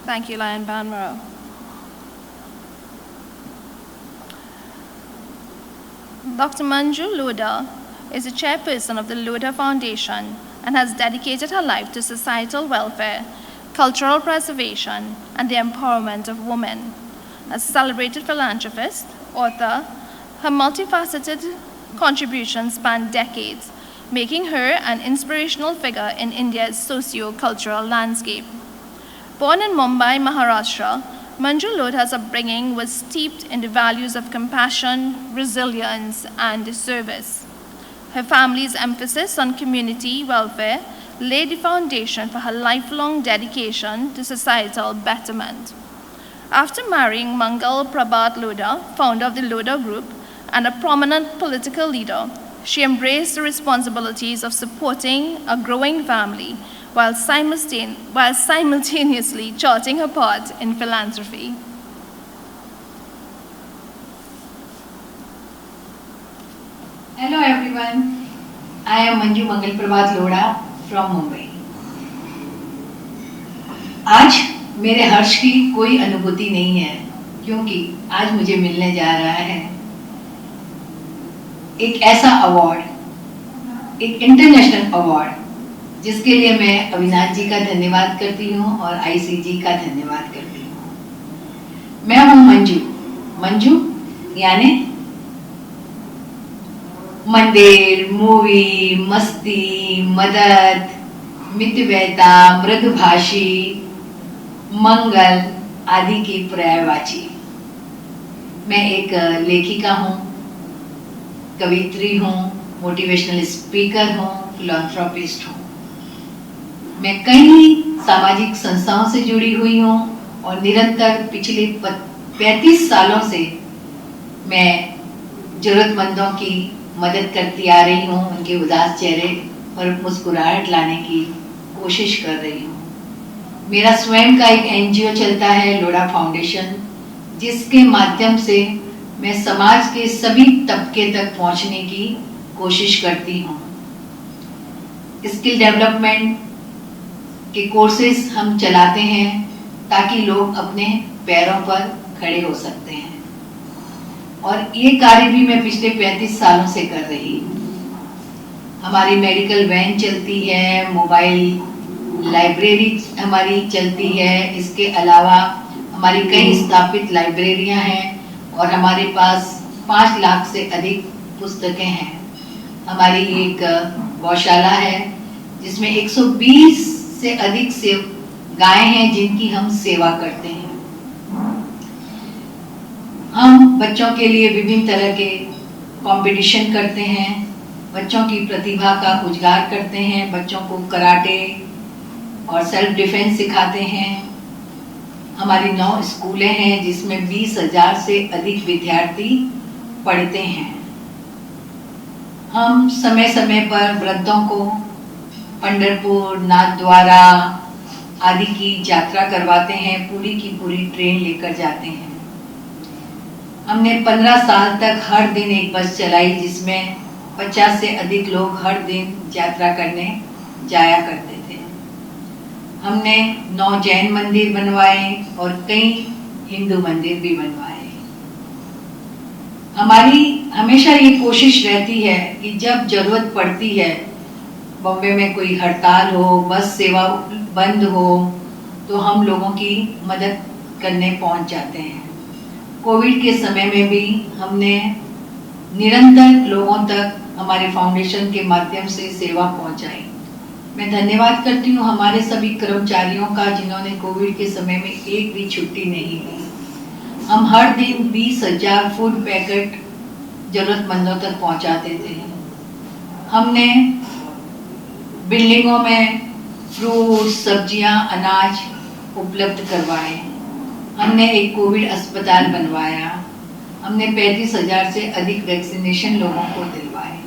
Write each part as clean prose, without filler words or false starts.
Thank you, Lion Banmero. Dr. Manju Lodha is the chairperson of the Lodha Foundation and has dedicated her life to societal welfare, cultural preservation, and the empowerment of women. As a celebrated philanthropist, author, her multifaceted contributions span decades, making her an inspirational figure in India's socio-cultural landscape. Born in Mumbai, Maharashtra, Manju Lodha's upbringing was steeped in the values of compassion, resilience, and service. Her family's emphasis on community welfare laid the foundation for her lifelong dedication to societal betterment. After marrying Mangal Prabhat Lodha, founder of the Lodha Group, and a prominent political leader, she embraced the responsibilities of supporting a growing family while simultaneously charting her path in philanthropy. Hello everyone, I am Manju Mangal Prabhat Lodha from Mumbai. आज मेरे हर्ष की कोई अनुभूति नहीं है क्योंकि आज मुझे मिलने जा रहा है एक ऐसा अवार्ड, एक इंटरनेशनल अवार्ड जिसके लिए मैं अविनाश जी का धन्यवाद करती हूँ और आईसीजी का धन्यवाद करती हूँ। मैं हूँ मंजू यानी मंदिर, मूवी, मस्ती, मदद, मितव्ययिता, मृदुभाषी, मंगल आदि की पर्यायवाची। मैं एक लेखिका हूँ, कवित्री हूँ, मोटिवेशनल स्पीकर हूँ, फिलैंथ्रोपिस्ट हूँ। मैं कई सामाजिक संस्थाओं से जुड़ी हुई हूँ और निरंतर पिछले 35 सालों से मैं जरूरतमंदों की मदद करती आ रही हूँ, उनके उदास चेहरे पर मुस्कुराहट लाने की कोशिश कर रही हूँ। मेरा स्वयं का एक एनजीओ चलता है, लोढ़ा फाउंडेशन, जिसके माध्यम से मैं समाज के सभी तबके तक पहुँचने की कोशिश करती हूँ। स्किल डेवलपमेंट के कोर्सेज हम चलाते हैं ताकि लोग अपने पैरों पर खड़े हो सकते हैं और ये कार्य भी मैं पिछले 35 सालों से कर रही हूँ। हमारी मेडिकल वैन चलती है, मोबाइल लाइब्रेरी हमारी चलती है, इसके अलावा हमारी कई स्थापित लाइब्रेरियां हैं और हमारे पास 5 लाख से अधिक पुस्तकें हैं। हमारी एक गौशाला है जिसमें 120 से अधिक गायें हैं जिनकी हम सेवा करते हैं। हम बच्चों के लिए विभिन्न तरह के कंपटीशन करते हैं, बच्चों की प्रतिभा का उजागर करते हैं, बच्चों को कराटे और सेल्फ डिफेंस सिखाते हैं। हमारी 9 स्कूलें हैं जिसमें 20,000 से अधिक विद्यार्थी पढ़ते हैं। हम समय समय पर वृद्धों को पंढरपुर, नाथद्वारा आदि की यात्रा करवाते हैं, पूरी की पूरी ट्रेन लेकर जाते हैं। हमने 15 साल तक हर दिन एक बस चलाई जिसमें 50 से अधिक लोग हर दिन यात्रा करने जाया करते थे। हमने 9 जैन मंदिर बनवाए और कई हिंदू मंदिर भी बनवाए। हमारी हमेशा ये कोशिश रहती है कि जब जरूरत पड़ती है, बॉम्बे में कोई हड़ताल हो, बस सेवा बंद हो, तो हम लोगों की मदद करने पहुंच जाते हैं। कोविड के समय में भी हमने निरंतर लोगों तक हमारे फाउंडेशन के माध्यम से सेवा पहुंचाई। मैं धन्यवाद करती हूं हमारे सभी कर्मचारियों का जिन्होंने कोविड के समय में एक भी छुट्टी नहीं ली। हम हर दिन 20,000 फूड पैकेट जरूरतमंदों तक पहुंचाते थे। हमने बिल्डिंगों में फ्रूट, सब्जियां, अनाज उपलब्ध करवाए। हमने एक कोविड अस्पताल बनवाया। हमने 35,000 से अधिक वैक्सीनेशन लोगों को दिलवाए।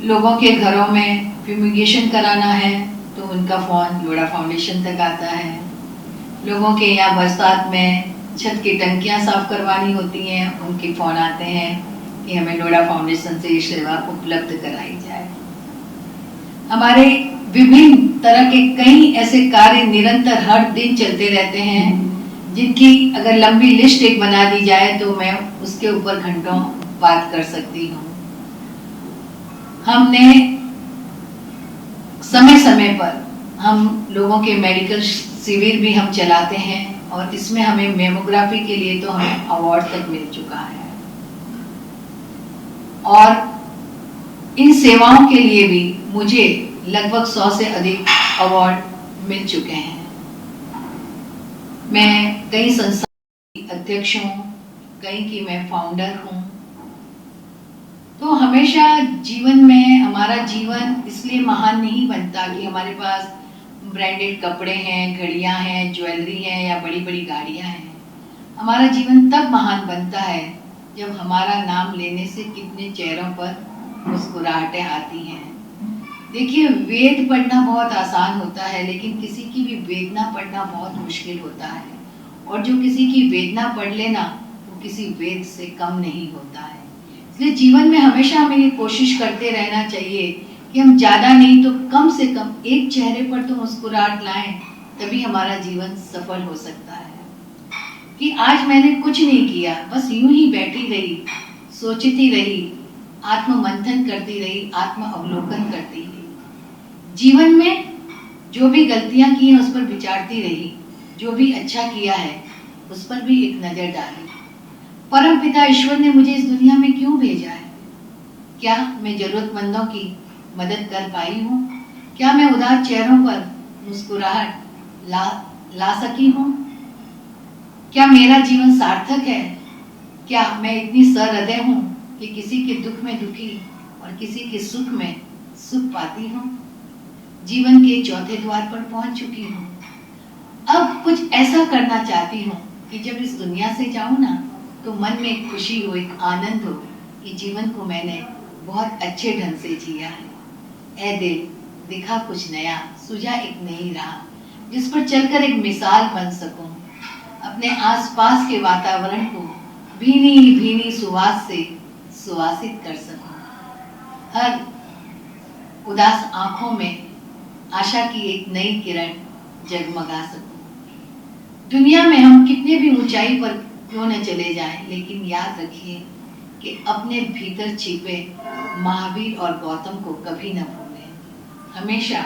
लोगों के घरों में फ्यूमिगेशन कराना है तो उनका फ़ोन लोढ़ा फाउंडेशन तक आता है। लोगों के यहाँ बरसात में छत की टंकियाँ साफ करवानी होती हैं, उनके फ़ोन आते हैं कि हमें लोढ़ा फाउंडेशन से ये सेवा उपलब्ध कराई जाए। हमारे विभिन्न तरह के कई ऐसे कार्य निरंतर हर दिन चलते रहते हैं, जिनकी अगर लंबी लिस्ट एक बना दी जाए तो मैं उसके ऊपर घंटों बात कर सकती हूँ। हमने समय समय पर हम लोगों के मेडिकल शिविर भी हम चलाते हैं, और इसमें हमें मेमोग्राफी के लिए तो हमें अवार्ड तक मिल चुका है, और इन सेवाओं के लिए भी मुझे लगभग 100 से अधिक अवार्ड मिल चुके हैं। मैं कई संस्थाओं की अध्यक्ष हूँ, कई की मैं फाउंडर हूँ। तो हमेशा जीवन में हमारा जीवन इसलिए महान नहीं बनता कि हमारे पास ब्रांडेड कपड़े हैं, घड़ियां हैं, ज्वेलरी है या बड़ी बड़ी गाड़ियां हैं। हमारा जीवन तब महान बनता है जब हमारा नाम लेने से कितने चेहरों पर मुस्कुराहटें आती हैं। देखिए, वेद पढ़ना बहुत आसान होता है, लेकिन किसी की भी वेदना पढ़ना बहुत मुश्किल होता है, और जो किसी की वेदना पढ़ लेना वो किसी वेद से कम नहीं होता है। इसलिए जीवन में हमेशा हमें ये कोशिश करते रहना चाहिए कि हम ज़्यादा नहीं तो कम से कम एक चेहरे पर तो मुस्कुराहट लाएं, तभी हमारा जीवन सफल हो सकता है। कि आज मैंने कुछ नहीं किया, बस यूं ही बैठी रही, सोचती रही, आत्म मंथन करती रही, आत्म अवलोकन करती रही, जीवन में जो भी गलतियां की हैं उस पर विचारती रही, जो भी अच्छा किया है उस पर भी एक नजर डाली। परम पिता ईश्वर ने मुझे इस दुनिया में क्यों भेजा है? क्या मैं जरूरतमंदों की मदद कर पाई हूँ? क्या मैं उदास चेहरों पर मुस्कुराहट ला सकी हूँ? क्या मेरा जीवन सार्थक है? क्या मैं इतनी सहृदय हूँ कि किसी के दुख में दुखी और किसी के सुख में सुख पाती हूँ? जीवन के चौथे द्वार पर पहुंच चुकी हूँ। अब कुछ ऐसा करना चाहती हूँ कि जब इस दुनिया से जाऊँ ना, तो मन में एक खुशी हो, एक आनंद हो कि जीवन को मैंने बहुत अच्छे ढंग से जिया है। ऐ दिल, दिखा कुछ नया, सुझा एक नई राह, जिस पर चलकर एक मिसाल बन सकूं, अपने आसपास के वातावरण को भीनी भीनी सुवास से सुवासित कर सकूं, हर उदास आंखों में आशा की एक नई किरण जगमगा सकूं। दुनिया में हम कितने भी ऊंचाई पर क्यों न चले जाएं, लेकिन याद रखिए कि अपने भीतर छिपे महावीर और गौतम को कभी न भूलें। हमेशा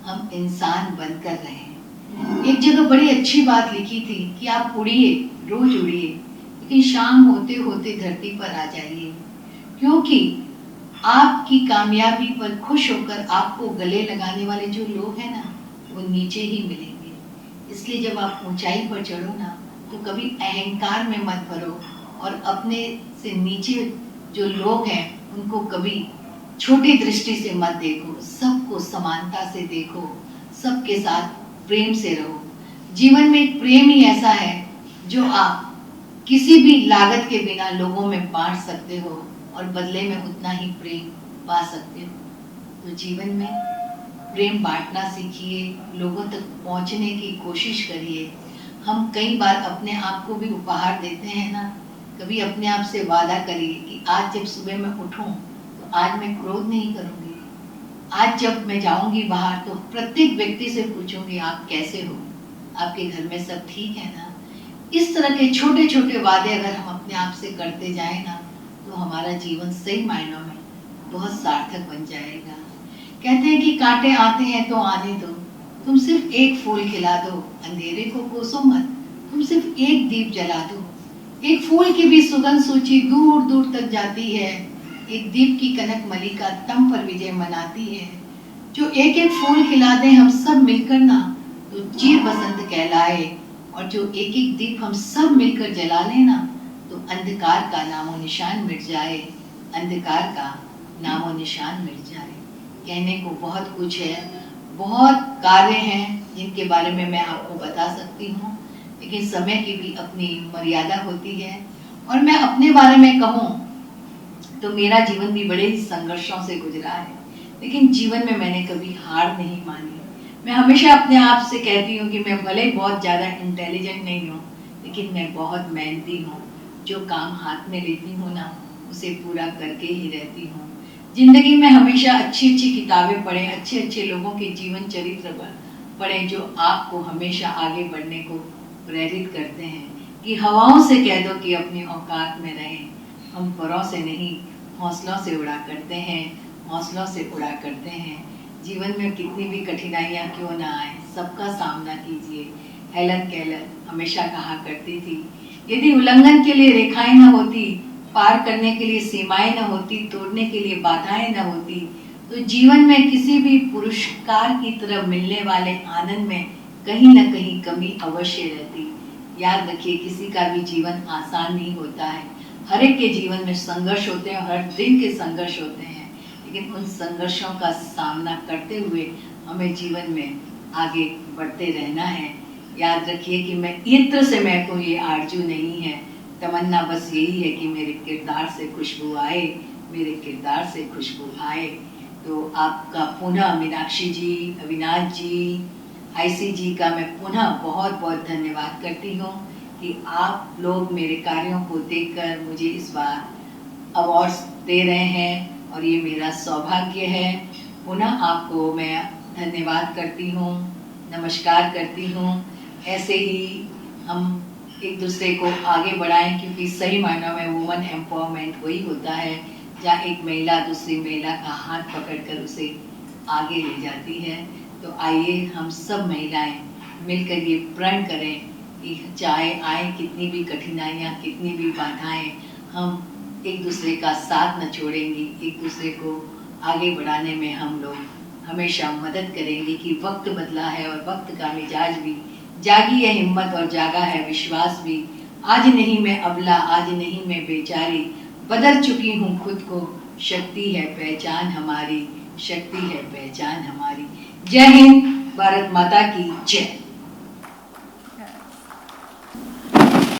हम इंसान बनकर रहें। एक जगह बड़ी अच्छी बात लिखी थी कि आप उड़िए, रोज उड़िए, लेकिन शाम होते होते धरती पर आ जाइए, क्योंकि आपकी कामयाबी पर खुश होकर आपको गले लगाने वाले जो लोग हैं ना, वो नीचे ही मिलेंगे। इसलिए जब आप ऊंचाई पर चढ़ो ना, तो कभी अहंकार में मत भरो, और अपने से नीचे जो लोग हैं उनको कभी छोटी दृष्टि से मत देखो। सबको समानता से देखो, सबके साथ प्रेम से रहो। जीवन में एक प्रेम ही ऐसा है जो आप किसी भी लागत के बिना लोगों में बांट सकते हो, और बदले में उतना ही प्रेम पा सकते हो। तो जीवन में प्रेम बांटना सीखिए, लोगों तक पहुंचने की कोशिश करिए। हम कई बार अपने आप को भी उपहार देते हैं ना, कभी अपने आप से वादा करिए कि आज जब सुबह मैं उठूं तो आज मैं क्रोध नहीं करूंगी। आज जब मैं जाऊंगी बाहर तो प्रत्येक व्यक्ति से पूछूंगी आप कैसे हो, आपके घर में सब ठीक है ना। इस तरह के छोटे छोटे वादे अगर हम अपने आप से करते जाएं ना, तो हमारा जीवन सही मायनों में बहुत सार्थक बन जाएगा। कहते हैं कि कांटे आते हैं तो आने दो, तुम सिर्फ एक फूल खिला दो, अंधेरे को कोसो मत, तुम सिर्फ एक दीप जला दो। एक फूल की भी सुगंध सूची दूर दूर तक जाती है, एक दीप की कनक मलिका तम पर विजय मनाती है। जो एक एक फूल खिला दें हम सब मिलकर ना, तो चीर बसंत कहलाए, और जो एक एक दीप हम सब मिलकर जला लेना, तो अंधकार का नामो निशान मिट जाए, अंधकार का नामो निशान मिट जाए। कहने को बहुत कुछ है, बहुत कार्य हैं जिनके बारे में मैं आपको बता सकती हूँ, लेकिन समय की भी अपनी मर्यादा होती है। और मैं अपने बारे में कहूँ तो मेरा जीवन भी बड़े संघर्षों से गुजरा है, लेकिन जीवन में मैंने कभी हार नहीं मानी। मैं हमेशा अपने आप से कहती हूँ कि मैं भले बहुत ज़्यादा इंटेलिजेंट नहीं हूँ, लेकिन मैं बहुत मेहनती हूँ। जो काम हाथ में लेती हूँ ना, उसे पूरा करके ही रहती हूँ। जिंदगी में हमेशा अच्छी अच्छी किताबें पढ़ें, अच्छे अच्छे लोगों के जीवन चरित्र पढ़ें जो आपको हमेशा आगे बढ़ने को प्रेरित करते हैं। कि हवाओं से कह दो कि अपनी औकात में रहें, हम परों से नहीं हौसलों से उड़ा करते हैं, हौसलों से उड़ा करते हैं। जीवन में कितनी भी कठिनाइयाँ क्यों ना आए, सबका सामना कीजिए। हेलन केलर हमेशा कहा करती थी, यदि उल्लंघन के लिए रेखाएं न होती, पार करने के लिए सीमाएं न होती, तोड़ने के लिए बाधाएं न होती, तो जीवन में किसी भी पुरस्कार की तरह मिलने वाले आनंद में कहीं न कहीं कमी अवश्य रहती। याद रखिए, किसी का भी जीवन आसान नहीं होता है। हर एक के जीवन में संघर्ष होते हैं, हर दिन के संघर्ष होते हैं, लेकिन उन संघर्षों का सामना करते हुए हमें जीवन में आगे बढ़ते रहना है। याद रखिए कि मैं इत्र से मैं को ये आरजू नहीं है, तमन्ना बस यही है कि मेरे किरदार से खुशबू आए, मेरे किरदार से खुशबू आए। तो आपका पुनः मीनाक्षी जी, अविनाश जी, आईसी जी का मैं पुनः बहुत बहुत धन्यवाद करती हूँ कि आप लोग मेरे कार्यों को देखकर मुझे इस बार अवार्ड्स दे रहे हैं और ये मेरा सौभाग्य है। पुनः आपको मैं धन्यवाद करती हूँ, नमस्कार करती हूँ। ऐसे ही हम एक दूसरे को आगे बढ़ाएं, क्योंकि सही मायनों में वुमन एम्पावरमेंट वही होता है जहाँ एक महिला दूसरी महिला का हाथ पकड़कर उसे आगे ले जाती है। तो आइए हम सब महिलाएं मिलकर ये प्रण करें कि चाहे आए कितनी भी कठिनाइयाँ, कितनी भी बाधाएं, हम एक दूसरे का साथ न छोड़ेंगी, एक दूसरे को आगे बढ़ाने में हम लोग हमेशा मदद करेंगे। कि वक्त बदला है और वक्त का मिजाज भी, जागी है हिम्मत और जागा है विश्वास भी। आज नहीं मैं अबला, आज नहीं मैं बेचारी, बदल चुकी हूँ खुद को, शक्ति है पहचान हमारी, शक्ति है पहचान हमारी। जय हिंद, भारत माता की जय।